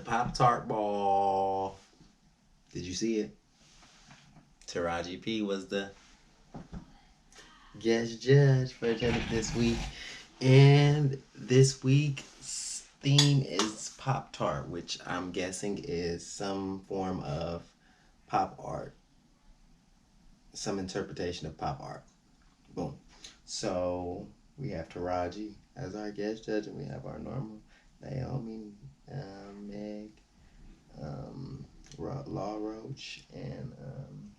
Pop-Tart ball. Did you see it? Taraji P was the guest judge for this week. And this week's theme is Pop-Tart, which I'm guessing is some form of pop art. Some interpretation of pop art. Boom. So we have Taraji as our guest judge, and we have our normal Naomi, Meg, Law Roach, and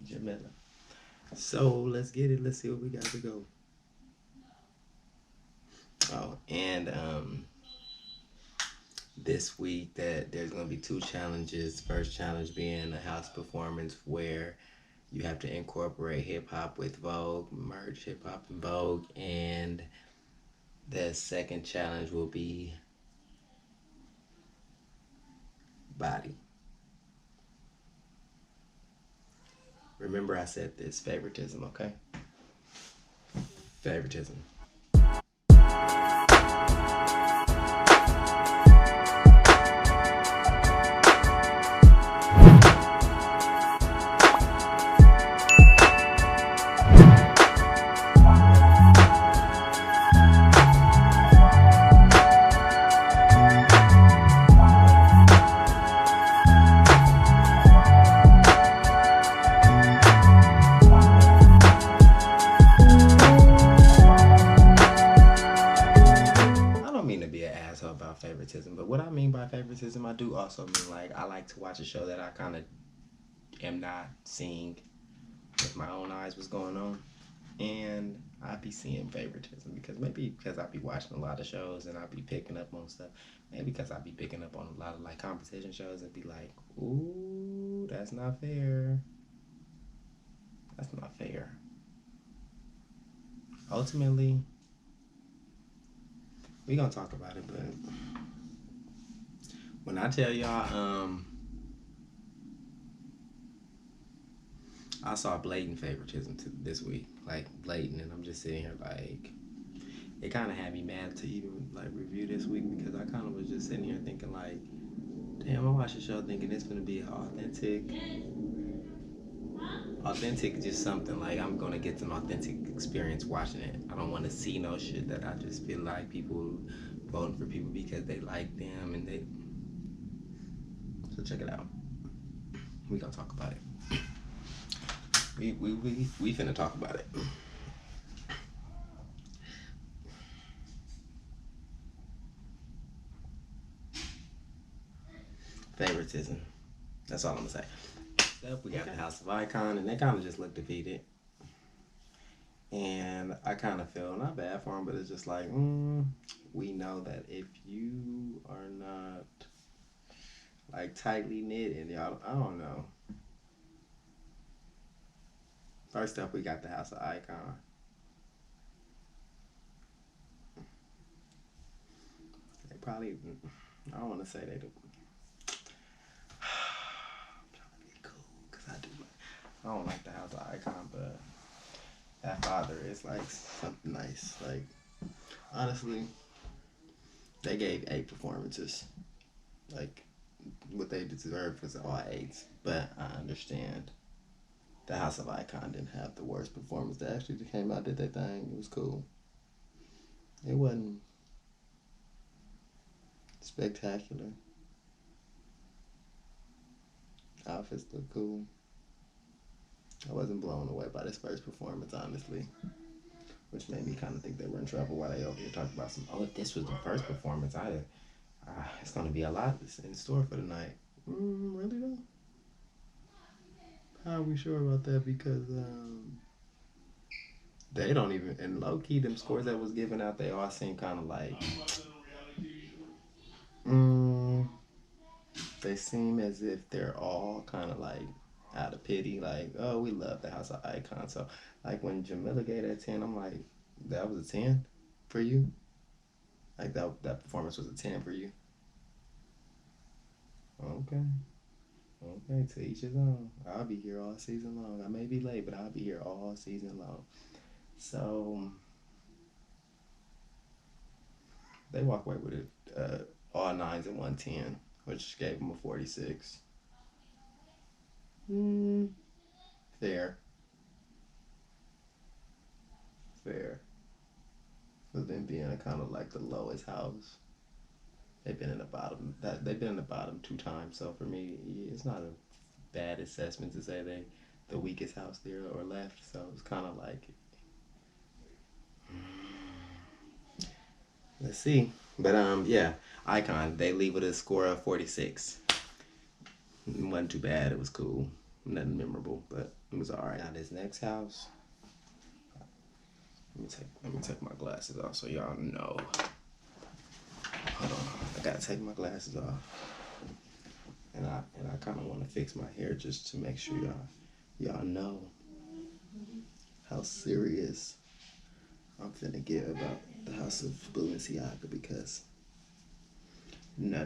Jamila. So let's get it. Let's see what we got to go. Oh, and this week that there's going to be 2 challenges. First challenge being a house performance where you have to incorporate hip-hop with Vogue, merge hip-hop and Vogue, and the second challenge will be body. Remember I said this, favoritism, okay? Favoritism. Favoritism, but what I mean by favoritism, I do also mean like I like to watch a show that I kind of am not seeing with my own eyes what's going on, and I be seeing favoritism because maybe because I be watching a lot of shows and I be picking up on stuff, maybe because I be picking up on a lot of like competition shows and be like, ooh, that's not fair. That's not fair. Ultimately, we gonna talk about it, but when I tell y'all, I saw blatant favoritism this week, like blatant, and I'm just sitting here like, it kind of had me mad to even like review this week because I kind of was just sitting here thinking like, damn, I watched the show thinking it's gonna be authentic, just something like I'm gonna get an authentic experience watching it. I don't want to see no shit that I just feel like people voting for people because they like them and they. So check it out. We gonna talk about it. We finna talk about it. Favoritism. That's all I'm gonna say. Up, we got the House of Icon, and they kind of just look defeated. And I kind of feel not bad for them, but it's just like, we know that if you are not like tightly knit and y'all, I don't know. First up, we got the House of Icon. They probably, I don't want to say they do. I'm trying to be cool because I don't like the House of Icon, but that father is like something nice. Like, honestly, they gave 8 performances. Like, what they deserved was all 8s. But I understand the House of Icon didn't have the worst performance. They actually came out, did their thing. It was cool. It wasn't spectacular. Outfits look cool. I wasn't blown away by this first performance, honestly. Which made me kind of think they were in trouble while they over here talking about if this was the first performance, it's going to be a lot in store for the night. Really though? How are we sure about that? Because they don't even, and low key, them scores that was given out, they all seem kind of like, they seem as if they're all kind of like out of pity, like, oh, we love the House of Icon. So, like, when Jamila gave that 10, I'm like, that was a 10 for you? Like, that performance was a 10 for you? Okay. Okay, to each his own. I'll be here all season long. I may be late, but I'll be here all season long. So, they walk away with it, all 9s and 1 10. which gave him a 46. Fair. Fair. For them being kind of like the lowest house. They've been in the bottom. They've been in the bottom 2 times. So for me, it's not a bad assessment to say they the weakest house there or left. So it's kind of like, let's see. But yeah, Icon. They leave with a score of 46. It wasn't too bad. It was cool. Nothing memorable, but it was alright. Now this next house. Let me take my glasses off so y'all know. Hold on, I gotta take my glasses off. And I kind of want to fix my hair just to make sure y'all know how serious I'm finna get about the house of Balenciaga, because no.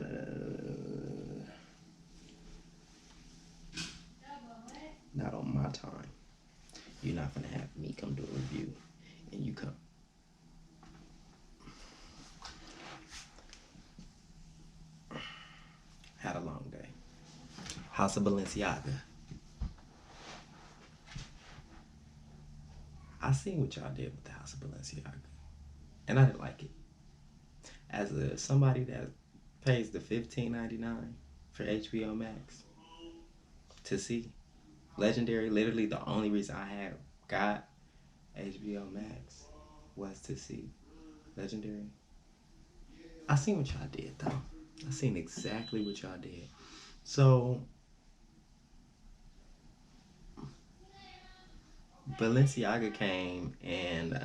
Not on my time. You're not gonna have me come do a review and you come. Had a long day. House of Balenciaga. I seen what y'all did with the House of Balenciaga, and I didn't like it. As somebody that pays the $15.99 for HBO Max to see Legendary, literally the only reason I got HBO Max was to see Legendary. I seen what y'all did though. I seen exactly what y'all did. So Balenciaga came and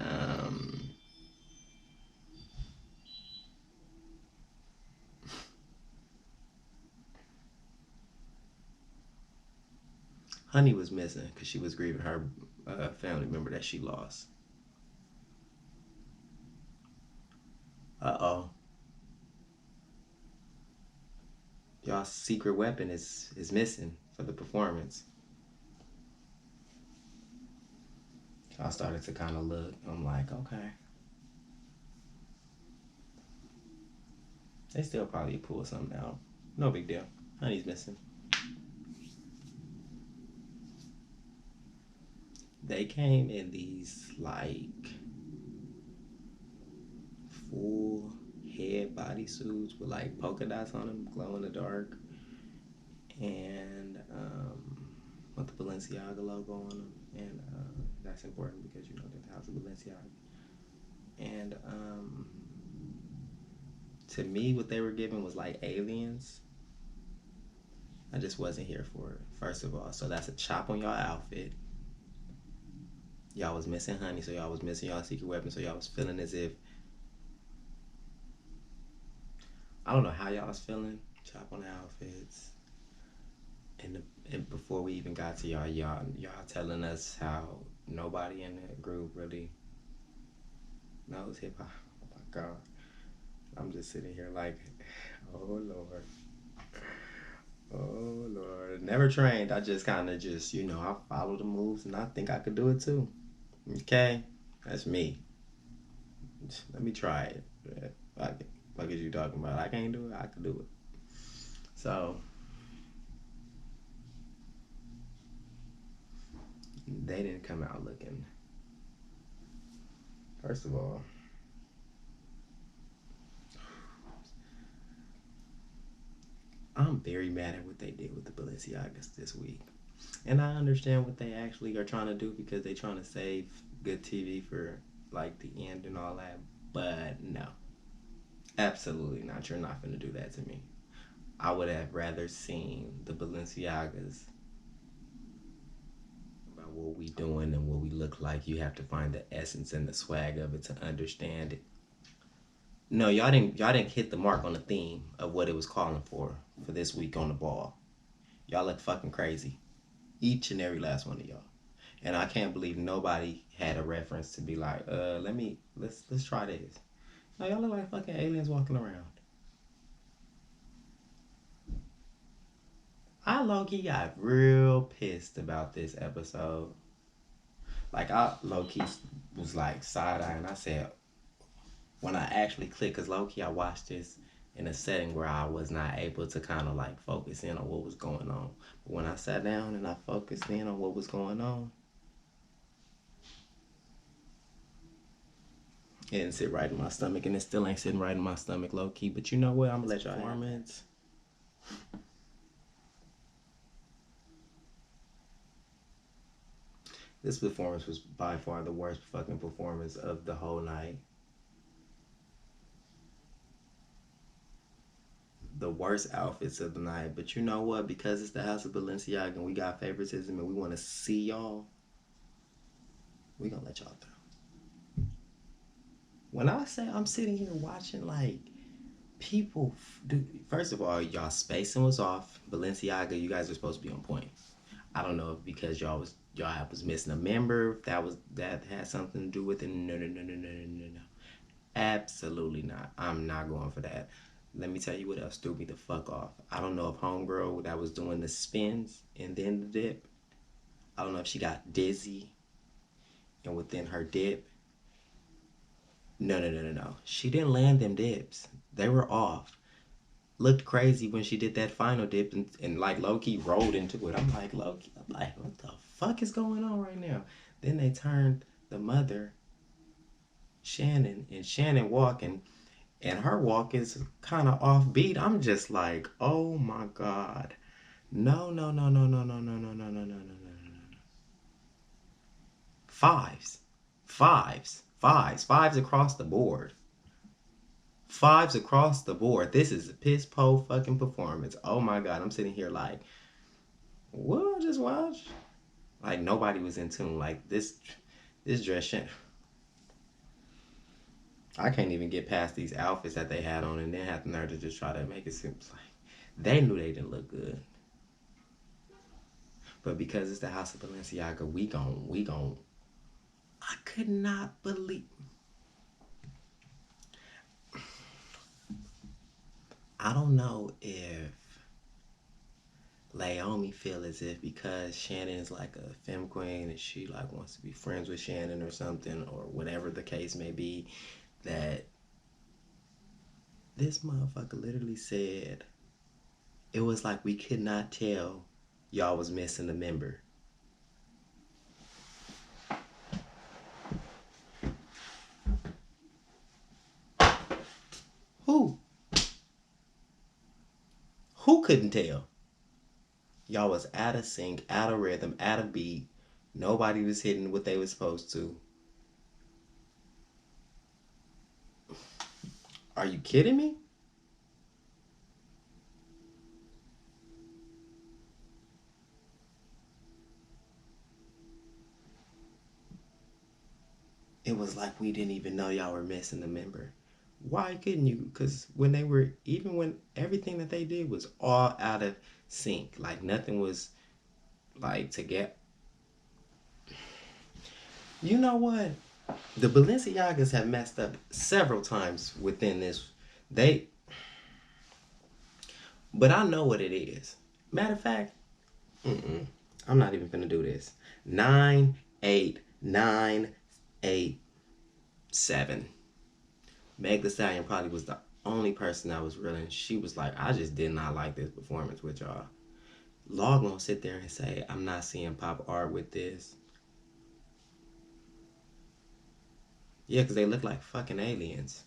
Honey was missing because she was grieving her family member that she lost. Uh-oh. Y'all's secret weapon is missing for the performance. I started to kind of look. I'm like, okay. They still probably pull something out. No big deal. Honey's missing. They came in these like full head bodysuits with like polka dots on them, glow in the dark, and with the Balenciaga logo on them, and that's important because you know they're the House of Balenciaga. And to me, what they were giving was like aliens. I just wasn't here for it, first of all. So that's a chop on y'all outfit. Y'all was missing Honey, so y'all was missing y'all secret weapon, so y'all was feeling as if, I don't know how y'all was feeling. Chop on the outfits. And before we even got to y'all telling us how nobody in the group really knows hip hop. Oh my God. I'm just sitting here like, oh Lord. Oh Lord. Never trained. I just kind of I follow the moves and I think I could do it too. Okay? That's me. Let me try it. What is you talking about? I can't do it. I can do it. So they didn't come out looking. First of all, I'm very mad at what they did with the Balenciagas this week. And I understand what they actually are trying to do because they're trying to save good TV for like the end and all that. But no. Absolutely not. You're not going to do that to me. I would have rather seen the Balenciagas about what we doing and what we look like. You have to find the essence and the swag of it to understand it. No, y'all didn't hit the mark on the theme of what it was calling for this week on the ball. Y'all look fucking crazy. Each and every last one of y'all. And I can't believe nobody had a reference to be like, let's try this. No, y'all look like fucking aliens walking around. I low-key got real pissed about this episode. Like, I low-key was like side-eye, and I said, when I actually clicked, because low-key I watched this in a setting where I was not able to kind of like focus in on what was going on. But when I sat down and I focused in on what was going on, it didn't sit right in my stomach, and it still ain't sitting right in my stomach, low key. But you know what? I'm gonna let y'all performance. This performance was by far the worst fucking performance of the whole night. The worst outfits of the night. But you know what? Because it's the House of Balenciaga and we got favoritism and we want to see y'all, we gonna let y'all through. When I say I'm sitting here watching like people do, first of all, y'all spacing was off. Balenciaga, you guys are supposed to be on point. I don't know if because y'all was missing a member, that had something to do with it. No. Absolutely not. I'm not going for that. Let me tell you what else threw me the fuck off. I don't know if homegirl that was doing the spins and then the dip, I don't know if she got dizzy and within her dip. No. She didn't land them dips. They were off. Looked crazy when she did that final dip and like low-key rolled into it. I'm like, low-key, I'm like, what the fuck is going on right now? Then they turned the mother, Shannon, and Shannon walking, and her walk is kind of offbeat. I'm just like, oh my God. No. Fives across the board. Fives across the board. This is a piss po fucking performance. Oh my God. I'm sitting here like, what I just watched? Like nobody was in tune. Like this dress shit. I can't even get past these outfits that they had on and then had the nerve to just try to make it seem like they knew they didn't look good. But because it's the House of Balenciaga, we gon' I could not believe. I don't know if Naomi feel as if because Shannon is like a femme queen and she like wants to be friends with Shannon or something or whatever the case may be, that this motherfucker literally said it was like we could not tell y'all was missing a member. Who? Who couldn't tell? Y'all was out of sync, out of rhythm, out of beat. Nobody was hitting what they were supposed to. Are you kidding me? It was like we didn't even know y'all were missing a member. Why couldn't you? Because when everything that they did was all out of sync. Like nothing was like to get. You know what? The Balenciagas have messed up several times within this. But I know what it is. Matter of fact, I'm not even gonna do this. 9, 8, 9, 8, 7. Meg Thee Stallion probably was the only person that was real, and she was like, I just did not like this performance with y'all. Law gonna sit there and say, I'm not seeing pop art with this. Yeah, because they look like fucking aliens.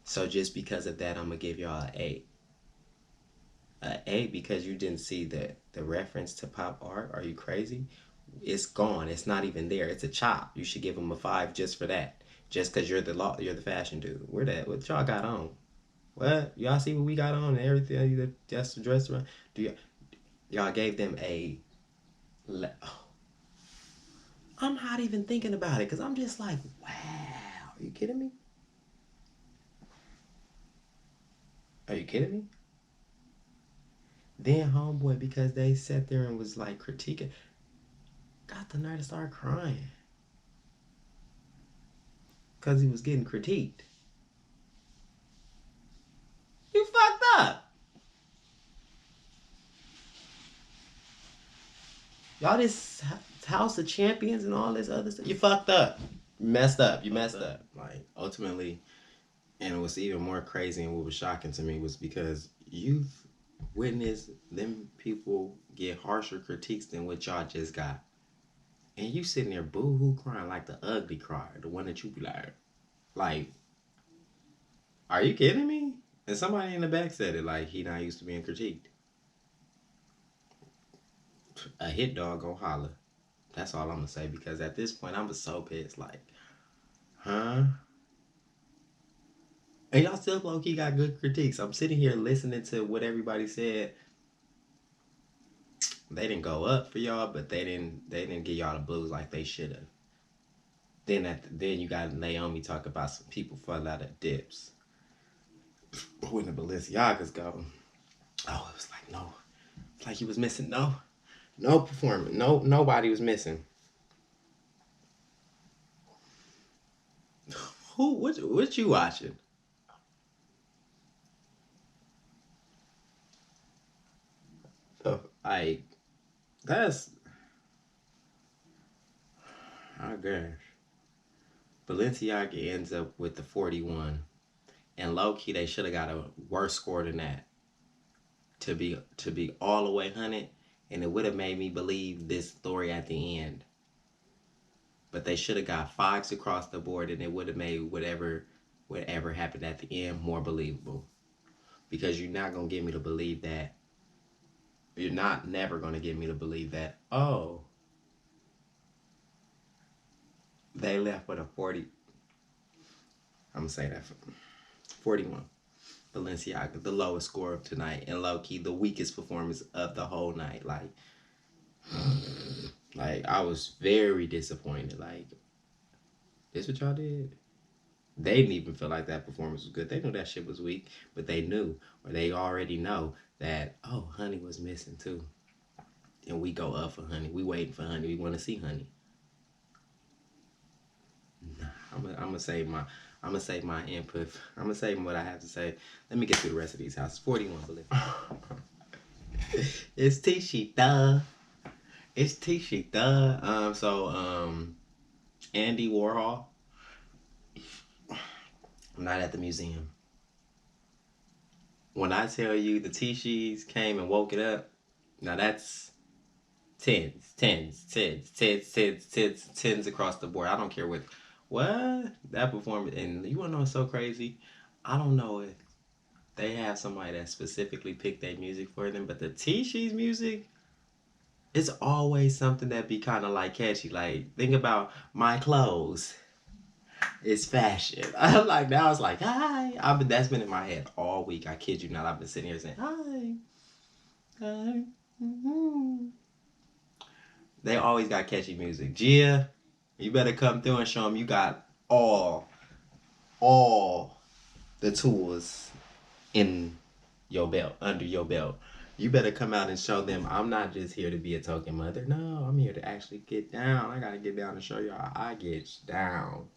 So just because of that, I'm gonna give y'all an 8. An 8 because you didn't see the reference to pop art. Are you crazy? It's gone. It's not even there. It's a chop. You should give them a 5 just for that. Just because you're the fashion dude. What y'all got on? What? Y'all see what we got on and everything that's the dress around? Y'all gave them a... I'm not even thinking about it because I'm just like, wow. Are you kidding me? Are you kidding me? Then homeboy, because they sat there and was like critiquing, got the nerve to start crying. Because he was getting critiqued. You fucked up. Y'all this House of Champions and all this other stuff. You fucked up. You messed up. Like, ultimately, And what's even more crazy and what was shocking to me was because you've witnessed them people get harsher critiques than what y'all just got. And you sitting there boo-hoo crying like the ugly cry, the one that you be like, are you kidding me? And somebody in the back said it like he not used to being critiqued. A hit dog go holler. That's all I'm gonna say because at this point I'm so pissed. Like, huh? And y'all still low key got good critiques. I'm sitting here listening to what everybody said. They didn't go up for y'all, but they didn't give y'all the blues like they should have. Then you got Naomi talk about some people fall out of dips. When the Balenciagas go, oh, it was like no, it's like he was missing no performance, nobody was missing. Who? What you watching? Like that's oh gosh. Balenciaga ends up with the 41, and low key they should have got a worse score than that to be all the way 100, and it would have made me believe this story at the end. But they should have got 5s across the board, and it would have made whatever happened at the end more believable. Because you're not gonna get me to believe that. You're not never gonna get me to believe that. Oh, they left with a 40. I'm gonna say that for 41. Balenciaga, the lowest score of tonight, and low key the weakest performance of the whole night. Like I was very disappointed. Like, this what y'all did? They didn't even feel like that performance was good. They knew that shit was weak, but they knew, or they already know that, oh, Honey was missing too. And we go up for Honey. We waiting for Honey. We want to see Honey. I'm gonna say my input. I'm gonna say what I have to say. Let me get through the rest of these houses. 41, believe. It's Tishita. It's Tishita. Andy Warhol. I'm not at the museum. When I tell you the Tishis came and woke it up, now that's tens across the board. I don't care what that performance. And you wanna know what's so crazy? I don't know if they have somebody that specifically picked their music for them, but the Tishis music, it's always something that be kind of like catchy. Like, think about My Clothes. It's fashion. I'm like, now it's like, hi. That's been in my head all week. I kid you not. I've been sitting here saying, hi. Hi. Mm-hmm. They always got catchy music. Gia, you better come through and show them you got all the tools in your belt, under your belt. You better come out and show them I'm not just here to be a token mother. No, I'm here to actually get down. I gotta get down and show y'all I get down.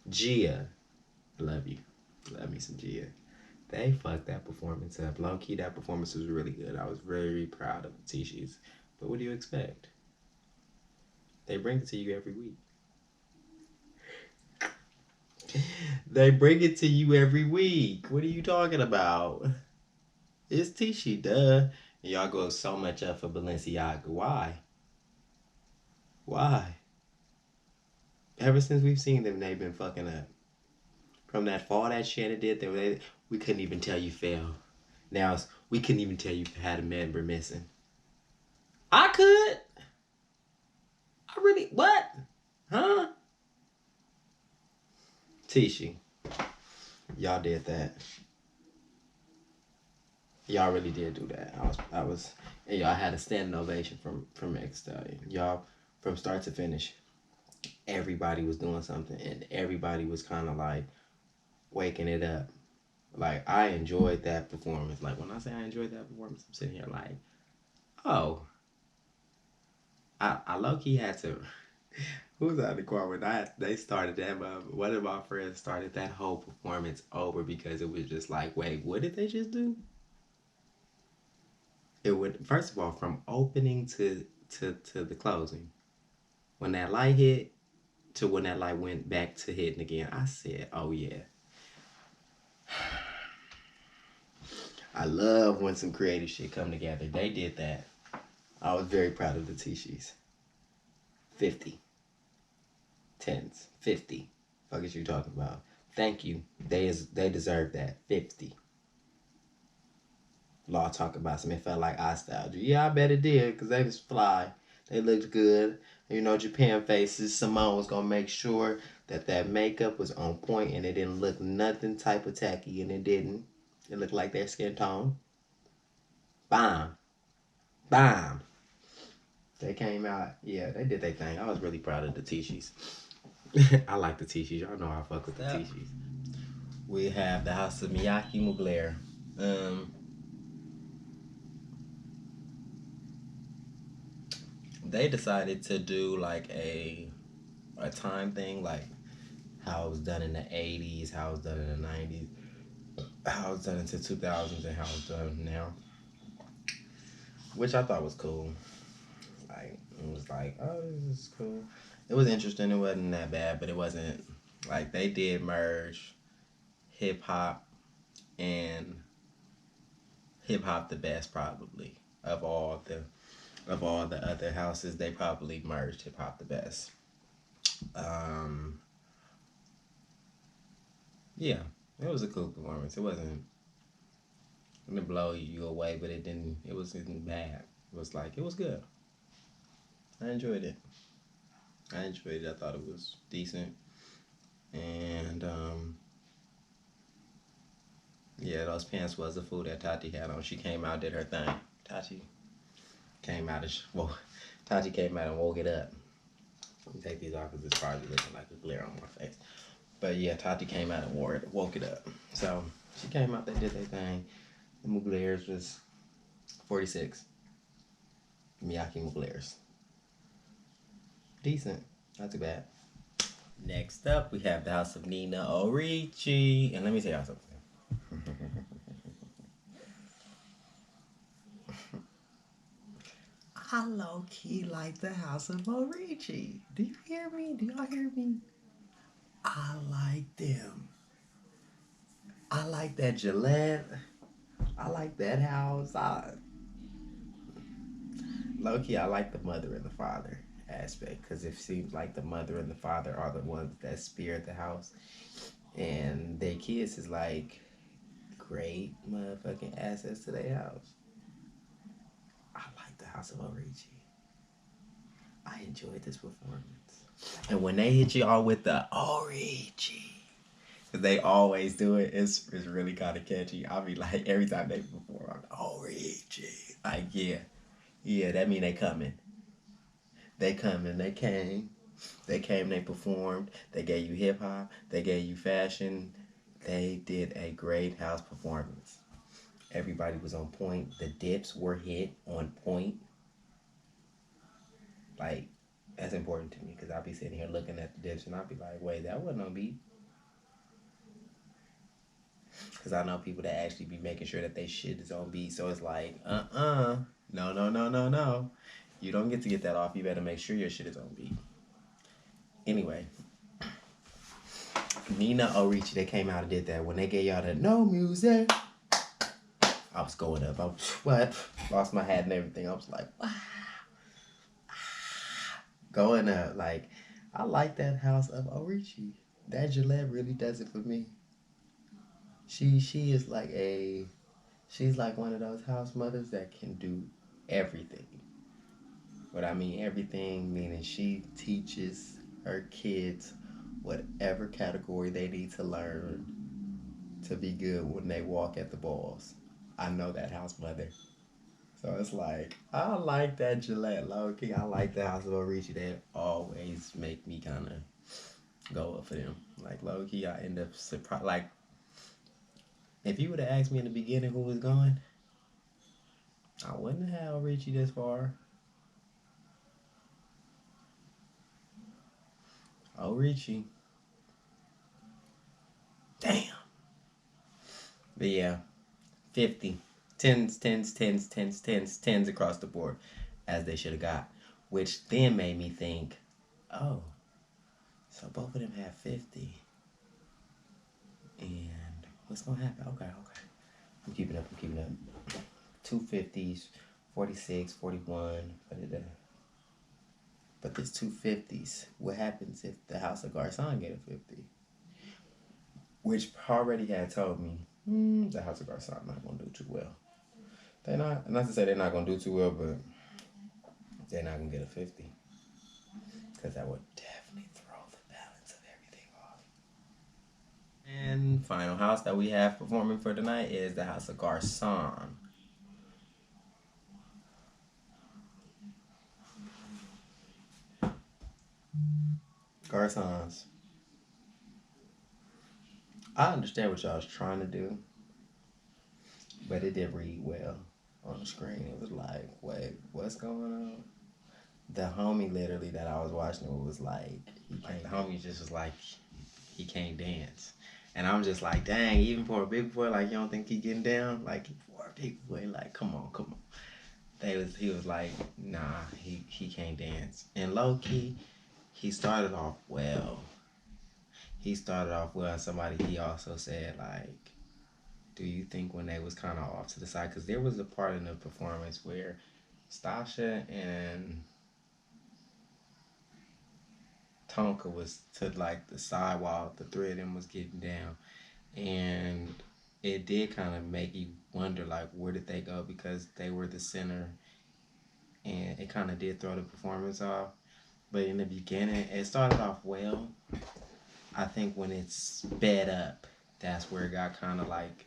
Gia, I love you. Love me some Gia. They fucked that performance up. Low key, that performance was really good. I was very proud of the Tishis. But what do you expect? They bring it to you every week. They bring it to you every week. What are you talking about? It's Tishi, duh. And y'all go so much up for Balenciaga. Why? Why? Ever since we've seen them, they've been fucking up. From that fall that Shannon did, we couldn't even tell you failed. Now, we couldn't even tell you had a member missing. I could. I really, what? Huh? Tishi, y'all did that. Y'all really did do that. And y'all had a standing ovation from X Stallion. Y'all, from start to finish, everybody was doing something, and everybody was kind of like waking it up. Like, I enjoyed that performance. Like, when I say I enjoyed that performance, I'm sitting here like, oh, I low key had to. Who was out in the car when they started that? One of my friends started that whole performance over because it was just like, wait, what did they just do? It would, first of all, from opening to the closing, when that light hit to when that light went back to hitting again, I said, oh yeah, I love when some creative shit come together. They did that. I was very proud of the Tishis. 50. Tens. 50. Fuck is you talking about? Thank you. They deserve that. 50. Law talk about some. It felt like I styled you. Yeah, I bet it did, because they was fly. They looked good. You know, Japan faces. Simone was gonna make sure that makeup was on point and it didn't look nothing type of tacky, and it didn't. It looked like their skin tone. Bam. Bam. They came out. Yeah, they did their thing. I was really proud of the Tishis. I like the Tishis. Y'all know I fuck with the Tishis. We have the house of Miyake Mugler. They decided to do like a time thing, like how it was done in the 80s, how it was done in the 90s, how it was done into 2000s, and how it's done now, which I thought was cool. Like, it was like, oh, this is cool. It was interesting. It wasn't that bad, but it wasn't like they did merge hip hop and hip hop the best probably of all the other houses. They probably merged hip hop the best. Yeah, it was a cool performance. It didn't blow you away, but it wasn't bad. It was like, it was good. I enjoyed it. I thought it was decent. And yeah, those pants was the food that Tati had on. She came out, did her thing. Tati came out and woke it up. Let me take these off because it's probably looking like a glare on my face. But yeah, Tati came out and woke it up. So she came out, they did their thing. The Muglers was 46. Miyake Muglers. Decent. Not too bad. Next up, we have the house of Nina Orichi. And let me tell y'all something. I low-key like the house of Orichi. Do you hear me? Do y'all hear me? I like them. I like that Gillette. I like that house. Low-key, I like the mother and the father aspect, because it seems like the mother and the father are the ones that spearhead the house, and their kids is like great motherfucking assets to their house. I like the house of Orichi. I enjoyed this performance. And when they hit you all with the Orichi, because they always do it, it's really kind of catchy. I'll be like, every time they perform, I'm Orichi. Like, yeah, that mean they coming. They coming. They came. They came. They performed. They gave you hip hop. They gave you fashion. They did a great house performance. Everybody was on point. The dips were hit on point. Like, that's important to me, because I'll be sitting here looking at the dips and I'll be like, wait, that wasn't on beat. Because I know people that actually be making sure that they shit is on beat. So it's like, no. You don't get to get that off. You better make sure your shit is on beat. Anyway, Nina Orichi, they came out and did that. When they gave y'all the no music, I was going up. I was, what? Lost my hat and everything. I was like, wow. Going up. Like, I like that house of Orichi. That Gillette really does it for me. She is like she's like one of those house mothers that can do everything. What I mean everything, meaning she teaches her kids whatever category they need to learn to be good when they walk at the balls. I know that house mother. So it's like, I like that Gillette low-key. I like the house of Orichi. They always make me kind of go up for them. Like, low-key, I end up surprised. Like, if you would have asked me in the beginning who was going, I wouldn't have had Orichi this far. Orichi. Damn. But yeah, 50. Tens across the board, as they should have got. Which then made me think, oh, so both of them have 50. And What's gonna happen? Okay. I'm keeping up. 250s, 46, 41. But there's 250s. What happens if the House of Garcon get a 50? Which already had told me the House of Garcon not gonna do too well. They're not to say they're not gonna do too well, but they're not gonna get a 50. Because that would definitely throw the balance of everything off. And final house that we have performing for tonight is the House of Garcon. Garcons. I understand what y'all was trying to do, but it did read well on the screen. It was like, wait, what's going on? The homie literally that I was watching it was like, the homie just was like, he can't dance. And I'm just like, dang, even for a big boy, like, you don't think he getting down? Like, for a big boy, like, come on. He was like, nah, he can't dance. And low key, he started off well. Somebody, he also said, like, do you think when they was kind of off to the side? Because there was a part in the performance where Stasha and Tonka was to, like, the side while the three of them was getting down. And it did kind of make you wonder, like, where did they go? Because they were the center. And it kind of did throw the performance off. But in the beginning, it started off well. I think when it sped up, that's where it got kind of like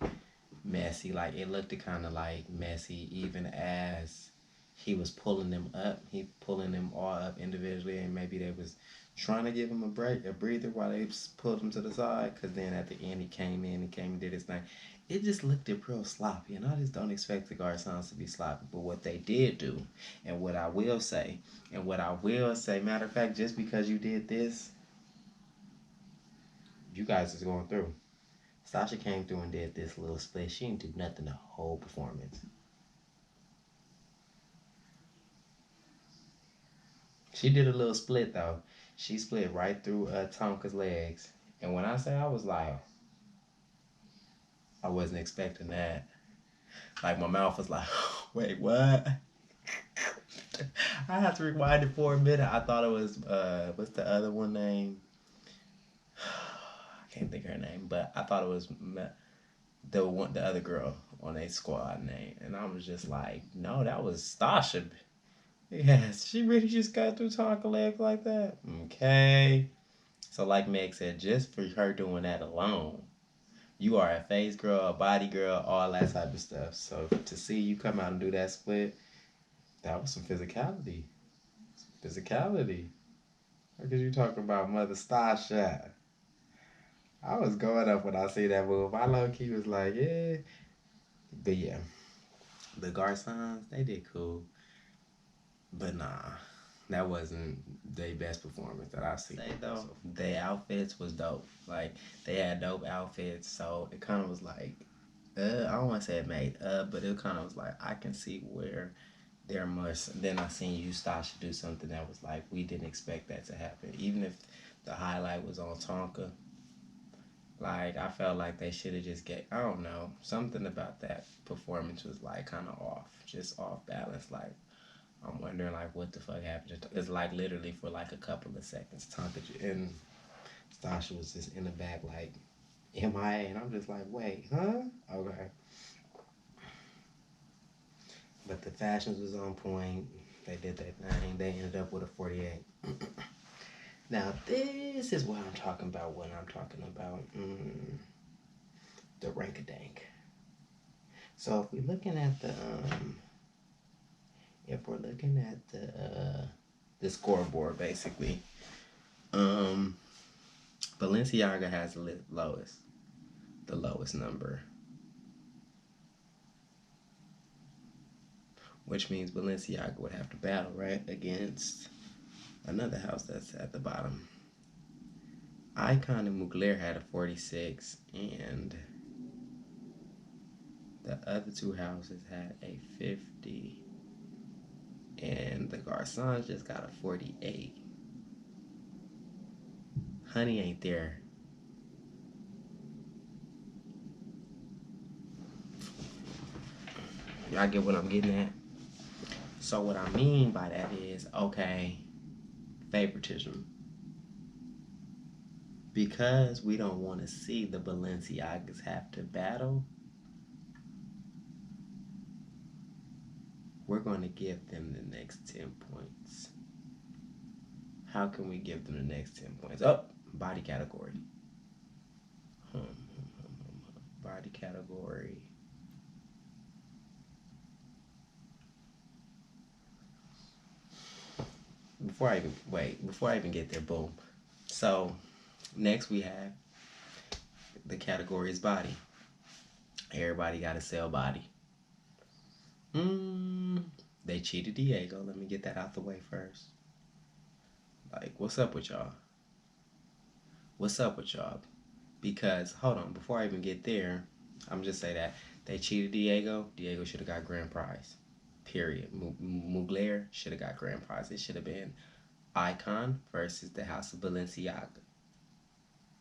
messy. Like it looked kind of like messy, even as he was pulling them up. He pulling them all up individually, and maybe they was trying to give him a breather while they pulled him to the side. Cause then at the end he came and did his thing. It just looked real sloppy, and I just don't expect the Garcons to be sloppy. But what they did do, and what I will say, matter of fact, just because you did this, you guys is going through. Sasha came through and did this little split. She didn't do nothing the whole performance. She did a little split though. She split right through Tonka's legs. And when I say I was like, I wasn't expecting that. Like my mouth was like, wait, what? I had to rewind it for a minute. I thought it was what's the other one name? I can't think of her name, but I thought it was the other girl on a squad name, and I was just like, no, that was Stasha. Yes, she really just got through Tonka legs like that. Okay, so like Meg said, just for her doing that alone, you are a face girl, a body girl, all that type of stuff. So to see you come out and do that split, that was some physicality. Because you talking about Mother Stasha. I was going up when I see that move. I low key was like, yeah. But yeah, the Garcons, they did cool. But nah, that wasn't their best performance that I've seen. Though, their outfits was dope. Like, they had dope outfits, so it kind of was like, I don't want to say it made but it kind of was like, I can see where there must. Then I seen you, Stasha, do something that was like, we didn't expect that to happen. Even if the highlight was on Tonka, like, I felt like they should have just I don't know, something about that performance was like kind of off, just off balance. Like, I'm wondering like what the fuck happened. It's like literally for like a couple of seconds, Tonka and Stasha was just in the back like MIA, and I'm just like, wait, huh? Okay. But the fashions was on point. They did their thing. They ended up with a 48. Now this is what I'm talking about. The rank-a-dank. So if we're looking at the scoreboard, basically, Balenciaga has the lowest number, which means Balenciaga would have to battle right against another house that's at the bottom. Icon and Mugler had a 46, and the other two houses had a 50, and the Garcons just got a 48. Honey ain't there. Y'all get what I'm getting at? So what I mean by that is, okay, favoritism. Because we don't want to see the Balenciagas have to battle, we're going to give them the next 10 points. How can we give them the next 10 points? Oh, body category. Body category. Before I even get there, boom. So next we have the category is body. Everybody got to sell body. They cheated Diego. Let me get that out the way first. Like, what's up with y'all? What's up with y'all? Because, hold on, before I even get there, I'm just say that they cheated Diego. Diego should have got grand prize. Period. Mugler should have got grand prize. It should have been Icon versus the House of Balenciaga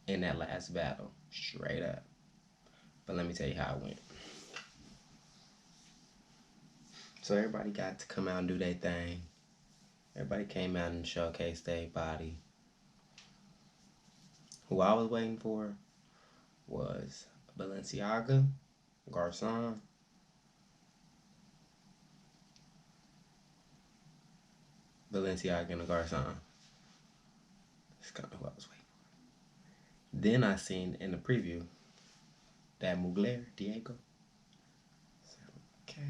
in that last battle. Straight up. But let me tell you how it went. So everybody got to come out and do their thing. Everybody came out and showcased their body. Who I was waiting for was Balenciaga, Garcon, Balenciaga and Garcon. That's kind of who I was waiting for. Then I seen in the preview that Mugler, Diego. Okay.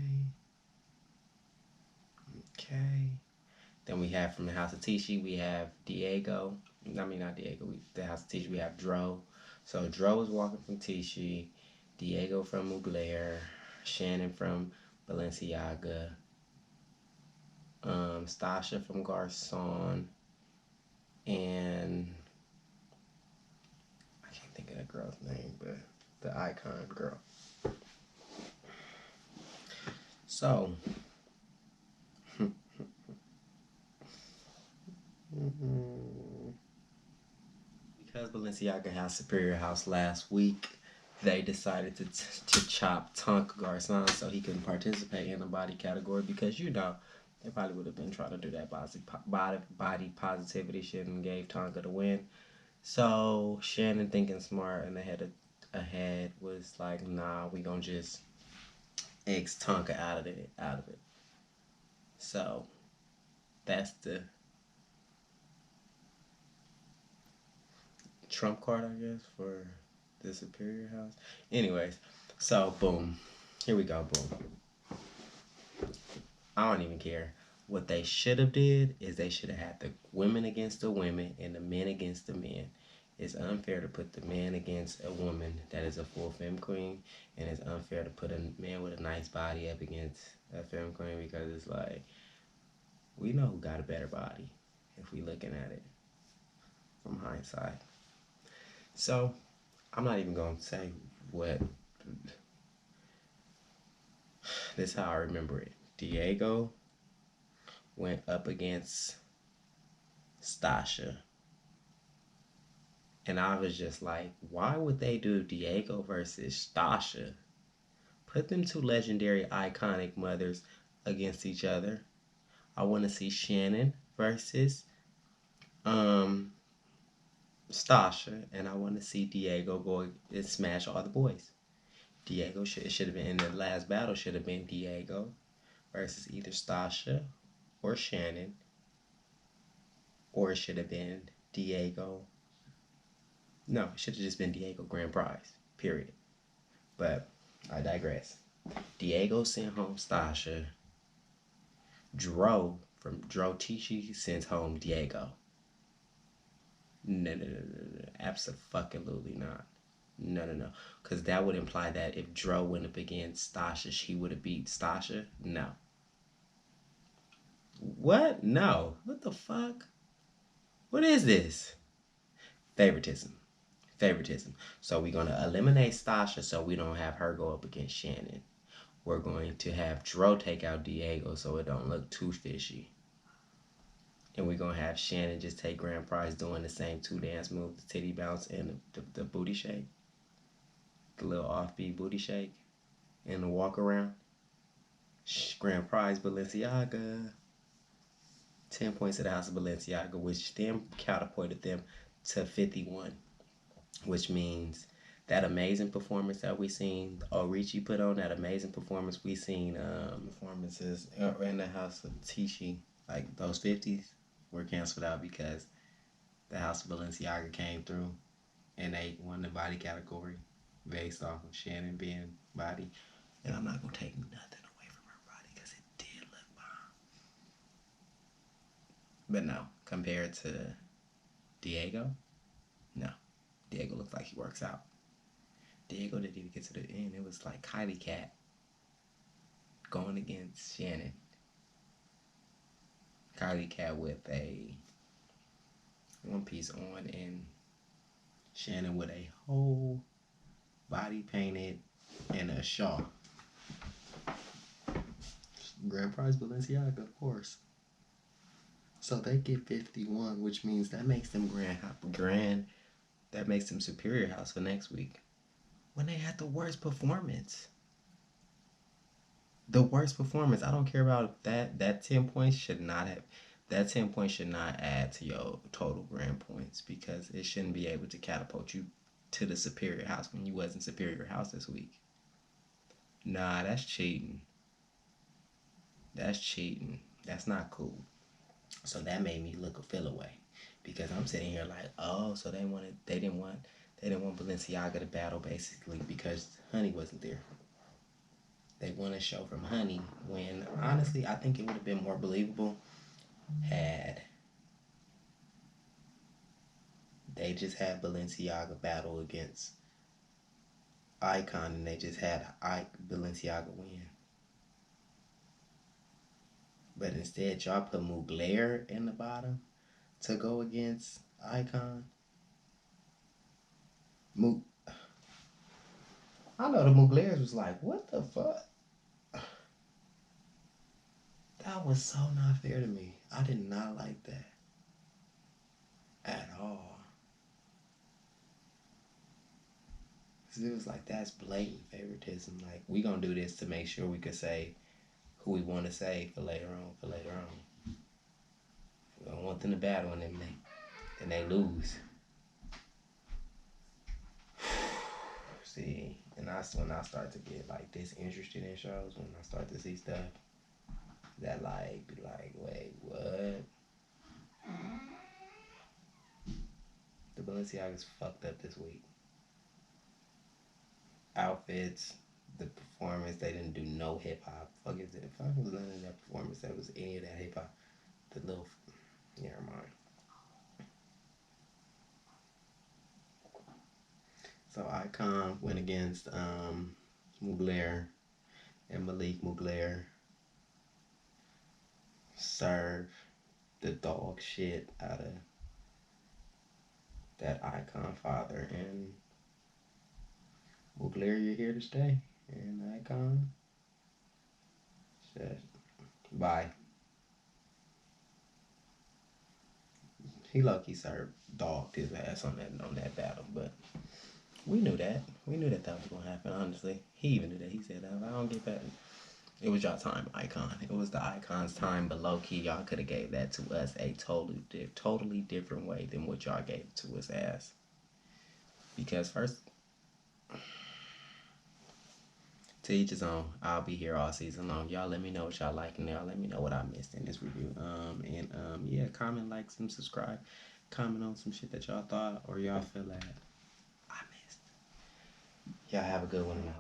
Then we have from the House of Tisci, we have Diego. I mean, not Diego. The House of Tisci, we have Dro. So Dro is walking from Tisci, Diego from Mugler, Shannon from Balenciaga, Stasha from Garcon, and I can't think of that girl's name, but the Icon girl. So, because Balenciaga had Superior House last week, they decided to chop Tonka Garcon so he couldn't participate in the body category because, you know, they probably would have been trying to do that body positivity shit and gave Tonka the win. So Shannon, thinking smart and ahead, was like, nah, we gonna just X Tonka out of it. So that's the trump card, I guess, for the Superior House. Anyways, so boom, here we go, boom. I don't even care. What they should have did is they should have had the women against the women and the men against the men. It's unfair to put the man against a woman that is a full femme queen, and it's unfair to put a man with a nice body up against a femme queen because it's like, we know who got a better body if we looking at it from hindsight. So I'm not even going to say what. This is how I remember it. Diego went up against Stasha. And I was just like, why would they do Diego versus Stasha? Put them two legendary, iconic mothers against each other. I want to see Shannon versus Stasha, and I want to see Diego go and smash all the boys. Diego should have been in the last battle. Should have been Diego versus either Stasha or Shannon, or it should have been Diego. No, it should have just been Diego grand prize. Period. But I digress. Diego sent home Stasha. Dro from Dro Tisci sends home Diego. No. Absolutely not. No. Because that would imply that if Dro went up against Stasha, she would have beat Stasha. No. What? No. What the fuck? What is this? Favoritism. So we're going to eliminate Stasha so we don't have her go up against Shannon. We're going to have Dro take out Diego so it don't look too fishy. And we're going to have Shannon just take grand prize doing the same two dance moves, the titty bounce and the booty shake. The little offbeat booty shake and the walk around. Grand prize Balenciaga. 10 points to the house of Balenciaga, which then catapulted them to 51, which means that amazing performance that we seen Richie put on, that amazing performance we seen performances in the house of Tishi, like those 50s were canceled out because the house of Balenciaga came through and they won the body category based off of Shannon being body. And I'm not gonna take nothing away from her body because it did look bomb. But no, compared to Diego, no. Diego looks like he works out. Diego didn't even get to the end. It was like Kylie Cat going against Shannon. Kylie Cat with a one piece on and Shannon with a whole body painted and a shawl. Grand prize Balenciaga, of course. So they get 51, which means that makes them grand. That makes them superior house for next week. When they had the worst performance. The worst performance. I don't care about that. That 10 points should not have. That 10 points should not add to your total grand points because it shouldn't be able to catapult you to the superior house when you wasn't superior house this week. Nah, that's cheating. That's cheating. That's not cool. So that made me feel away because I'm sitting here like, oh, so they didn't want Balenciaga to battle basically because Honey wasn't there. They won a show from Honey when honestly I think it would have been more believable had they just had Balenciaga battle against Icon and they just had Balenciaga win. But instead y'all put Mugler in the bottom to go against Icon. I know the Muglers was like, what the fuck? That was so not fair to me. I did not like that. At all. Cause it was like, that's blatant favoritism. Like, we gonna do this to make sure we could say who we want to say for later on. We don't want them to battle and then they lose. See, and that's when I start to get like disinterested in shows, when I start to see stuff that like be like, wait, what? The Balenciaga's fucked up this week. Outfits, the performance, they didn't do no hip hop. Fuck is it? If I was none of that performance that was any of that hip hop, the little, never mind. So Icon went against Mugler, and Malik Mugler served the dog shit out of that Icon father, and Mugler, you're here to stay, and Icon said bye. He lucky served dogged his ass on that battle, but we knew that. We knew that was gonna happen. Honestly, he even knew that. He said, "If I don't get that, it was y'all time, Icon. It was the Icon's time, but low key, y'all could have gave that to us a totally different way than what y'all gave it to us as. Because first, to each his own. I'll be here all season long. Y'all let me know what y'all like, and y'all let me know what I missed in this review. Yeah, comment, like, and subscribe. Comment on some shit that y'all thought or y'all feel like I missed. Y'all have a good one.